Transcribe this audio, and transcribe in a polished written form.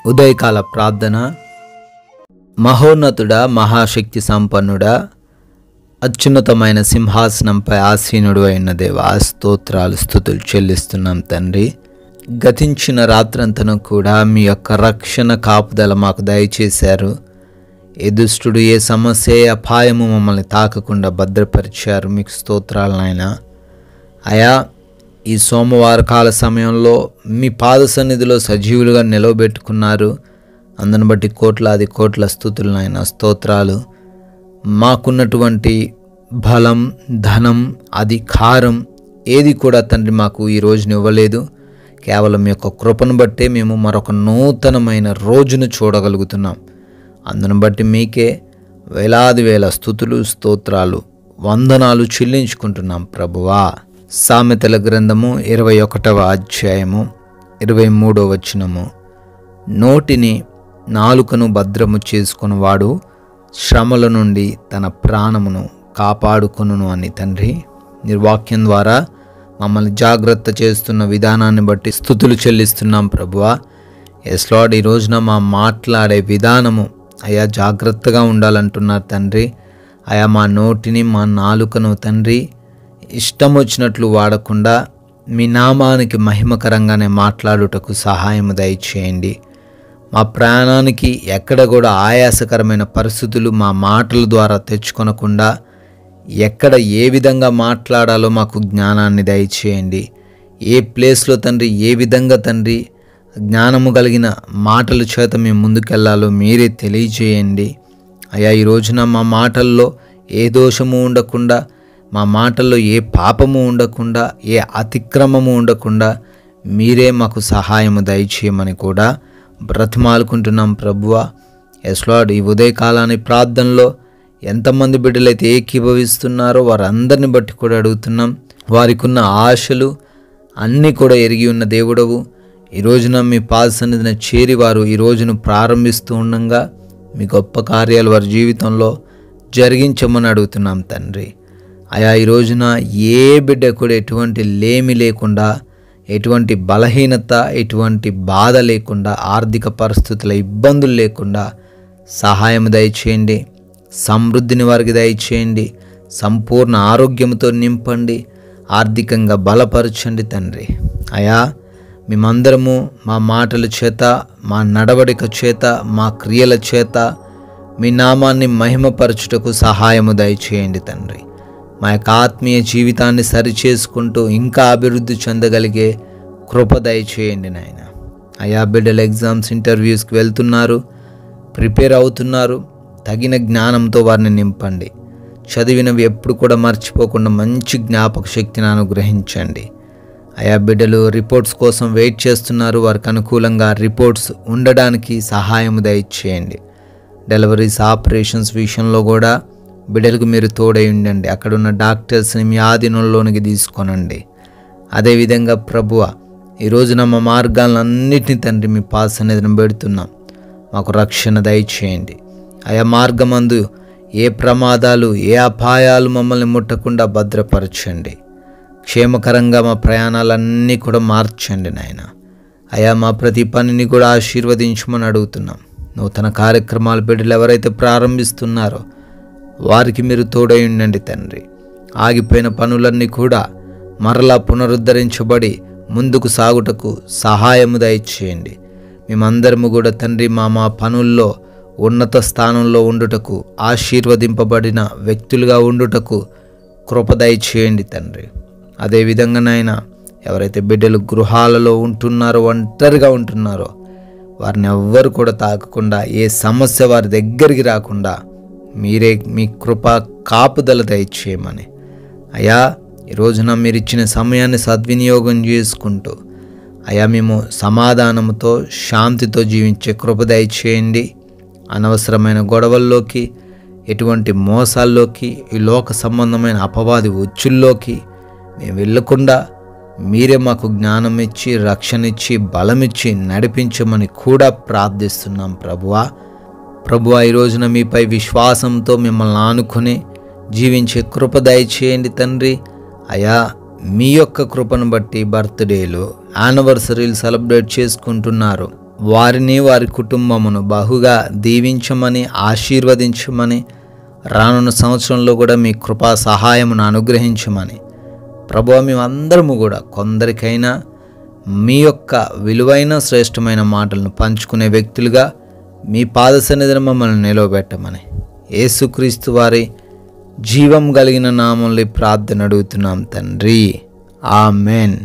ఉదయకాల ప్రార్థన. మహోన్నతుడా, మహాశక్తి సంపన్నుడా, అత్యున్నతమైన సింహాసనంపై ఆసీనుడు అయిన దేవా, స్తోత్రాలు స్తుతులు చెల్లిస్తున్నాం తండ్రి. గతించిన రాత్రంతను కూడా మీ యొక్క రక్షణ కాపుదల మాకు దయచేశారు. ఏ దుష్టుడు, ఏ సమస్య, ఏ అపాయము మమ్మల్ని తాకకుండా భద్రపరిచారు. మీకు స్తోత్రాలు నాయనా. అయా, ఈ సోమవార కాల సమయంలో మీ పాద సన్నిధిలో సజీవులుగా నిలవబెట్టుకున్నారు. అందును బట్టి కోట్లాది కోట్ల స్తుతులు నాయన, స్తోత్రాలు. మాకున్నటువంటి బలం, ధనం, అధికారం ఏది కూడా తండ్రి మాకు ఈ రోజున ఇవ్వలేదు. కేవలం మీ యొక్క కృపను బట్టే మేము మరొక నూతనమైన రోజును చూడగలుగుతున్నాం. అందును బట్టి మీకే వేలాది వేల స్తుతులు, స్తోత్రాలు, వందనాలు చెల్లించుకుంటున్నాం ప్రభువా. సామెతల గ్రంథము 21వ అధ్యాయము 23వ వచనము. నోటిని, నాలుకను భద్రము చేసుకునివాడు శ్రమల నుండి తన ప్రాణమును కాపాడుకొనును అని తండ్రి, నిర్వాక్యం ద్వారా మమ్మల్ని జాగ్రత్త చేస్తున్న విధానాన్ని బట్టి స్తుతులు చెల్లిస్తున్నాం ప్రభువా. ఎస్ లార్డ్, ఈ రోజున మా మాట్లాడే విధానము అయా జాగ్రత్తగా ఉండాలంటున్నారు తండ్రి. అయా మా నోటిని, మా నాలుకను తండ్రి ఇష్టం వచ్చినట్లు వాడకుండా మీ నామానికి మహిమకరంగానే మాట్లాడుటకు సహాయము దయచేయండి. మా ప్రాణానికి ఎక్కడ కూడా ఆయాసకరమైన పరిస్థితులు మా మాటల ద్వారా తెచ్చుకొనకుండా ఎక్కడ ఏ విధంగా మాట్లాడాలో మాకు జ్ఞానాన్ని దయచేయండి. ఏ ప్లేస్లో తండ్రి, ఏ విధంగా తండ్రి జ్ఞానము కలిగిన మాటల చేత మేము ముందుకెళ్లాలో మీరే తెలియజేయండి. అయా, ఈ రోజున మా మాటల్లో ఏ దోషము ఉండకుండా, మా మాటల్లో ఏ పాపము ఉండకుండా, ఏ అతిక్రమము ఉండకుండా మీరే మాకు సహాయము దయచేయమని కూడా బ్రతిమాలుకుంటున్నాం ప్రభువా. ఎస్ లార్డ్, ఈ ఉదయకాలాన్ని ప్రార్థనలో ఎంతమంది బిడ్డలైతే ఏకీభవిస్తున్నారో వారందరిని బట్టి కూడా అడుగుతున్నాం. వారికి ఉన్న ఆశలు అన్నీ కూడా ఎరిగి ఉన్న దేవుడవు. ఈ రోజున మీ పాద సన్నిధిన చేరి వారు ఈ రోజును ప్రారంభిస్తూ ఉండగా మీ గొప్ప కార్యాలు వారి జీవితంలో జరిగించమని అడుగుతున్నాం తండ్రి. అయా, ఈ రోజున ఏ బిడ్డ కూడా ఎటువంటి లేమి లేకుండా, ఎటువంటి బలహీనత, ఎటువంటి బాధ లేకుండా, ఆర్థిక పరిస్థితుల ఇబ్బందులు లేకుండా సహాయం దయచేయండి. సమృద్ధిని వారికి దయచేయండి. సంపూర్ణ ఆరోగ్యంతో నింపండి. ఆర్థికంగా బలపరచండి తండ్రి. అయా, మేమందరము మా మాటల చేత, మా నడవడిక చేత, మా క్రియల చేత మీ నామాన్ని మహిమపరచుటకు సహాయము దయచేయండి తండ్రి. మా యొక్క ఆత్మీయ జీవితాన్ని సరిచేసుకుంటూ ఇంకా అభివృద్ధి చెందగలిగే కృప దయచేయండి నాయన. అయా, బిడ్డలు ఎగ్జామ్స్, ఇంటర్వ్యూస్కి వెళ్తున్నారు, ప్రిపేర్ అవుతున్నారు. తగిన జ్ఞానంతో వారిని నింపండి. చదివినవి ఎప్పుడు కూడా మర్చిపోకుండా మంచి జ్ఞాపక శక్తిని అనుగ్రహించండి. అయా, బిడ్డలు రిపోర్ట్స్ కోసం వెయిట్ చేస్తున్నారు. వారికి అనుకూలంగా రిపోర్ట్స్ ఉండడానికి సహాయం దయచేయండి. డెలివరీస్, ఆపరేషన్స్ విషయంలో కూడా బిడ్డలకు మీరు తోడై ఉండండి. అక్కడున్న డాక్టర్స్ని మీ ఆధీనంలోనికి తీసుకొనండి. అదేవిధంగా ప్రభువ, ఈ రోజున మా మార్గాలన్నింటినీ తండ్రి మీ పాద సన్నిధిని పెడుతున్నాం. మాకు రక్షణ దయచేయండి. ఆయా మార్గమందు ఏ ప్రమాదాలు, ఏ అపాయాలు మమ్మల్ని ముట్టకుండా భద్రపరచండి. క్షేమకరంగా మా ప్రయాణాలన్నీ కూడా మార్చండి నాయన. అయా, మా ప్రతి పనిని కూడా ఆశీర్వదించమని అడుగుతున్నాం. నూతన కార్యక్రమాలు బిడ్డలు ఎవరైతే ప్రారంభిస్తున్నారో వారికి మీరు తోడై ఉండండి తండ్రి. ఆగిపోయిన పనులన్నీ కూడా మరలా పునరుద్ధరించబడి ముందుకు సాగుటకు సహాయము దయచేయండి. మేమందరము కూడా తండ్రి మా పనుల్లో ఉన్నత స్థానంలో ఉండుటకు, ఆశీర్వదింపబడిన వ్యక్తులుగా ఉండుటకు కృప దయచేయండి తండ్రి. అదేవిధంగా నాయన, ఎవరైతే బిడ్డలు గృహాలలో ఉంటున్నారో, ఒంటరిగా ఉంటున్నారో వారిని ఎవ్వరు కూడా తాకకుండా, ఏ సమస్య వారి దగ్గరికి రాకుండా మీరే మీ కృప కాపుదల దయచేయమని. అయా, ఈ రోజున మీరు ఇచ్చిన సమయాన్ని సద్వినియోగం చేసుకుంటూ అయా మేము సమాధానంతో, శాంతితో జీవించే కృప దయచేయండి. అనవసరమైన గొడవల్లోకి, ఎటువంటి మోసాల్లోకి, ఈ లోక సంబంధమైన అపవాది ఉచ్చుల్లోకి మేము వెళ్ళకుండా మీరే మాకు జ్ఞానం ఇచ్చి, రక్షణ ఇచ్చి, బలమిచ్చి నడిపించమని కూడా ప్రార్థిస్తున్నాం ప్రభువా. ఈ రోజున మీపై విశ్వాసంతో మిమ్మల్ని ఆనుకొని జీవించే కృప దయచేయండి తండ్రి. అయా, మీ యొక్క కృపను బట్టి బర్త్డేలు, యానివర్సరీలు సెలబ్రేట్ చేసుకుంటున్నారు. వారిని వారి కుటుంబమును బహుగా దీవించమని, ఆశీర్వదించమని, రానున్న సంవత్సరంలో కూడా మీ కృపా సహాయమును అనుగ్రహించమని ప్రభువా, మేమందరము కూడా కొందరికైనా మీ యొక్క విలువైన శ్రేష్టమైన మాటలను పంచుకునే వ్యక్తులుగా మీ పాద సన్నిధిని మమ్మల్ని నిలవబెట్టమని యేసుక్రీస్తు వారి జీవం కలిగిన నామంలో ప్రార్థన అడుగుతున్నాం తండ్రి. ఆమెన్.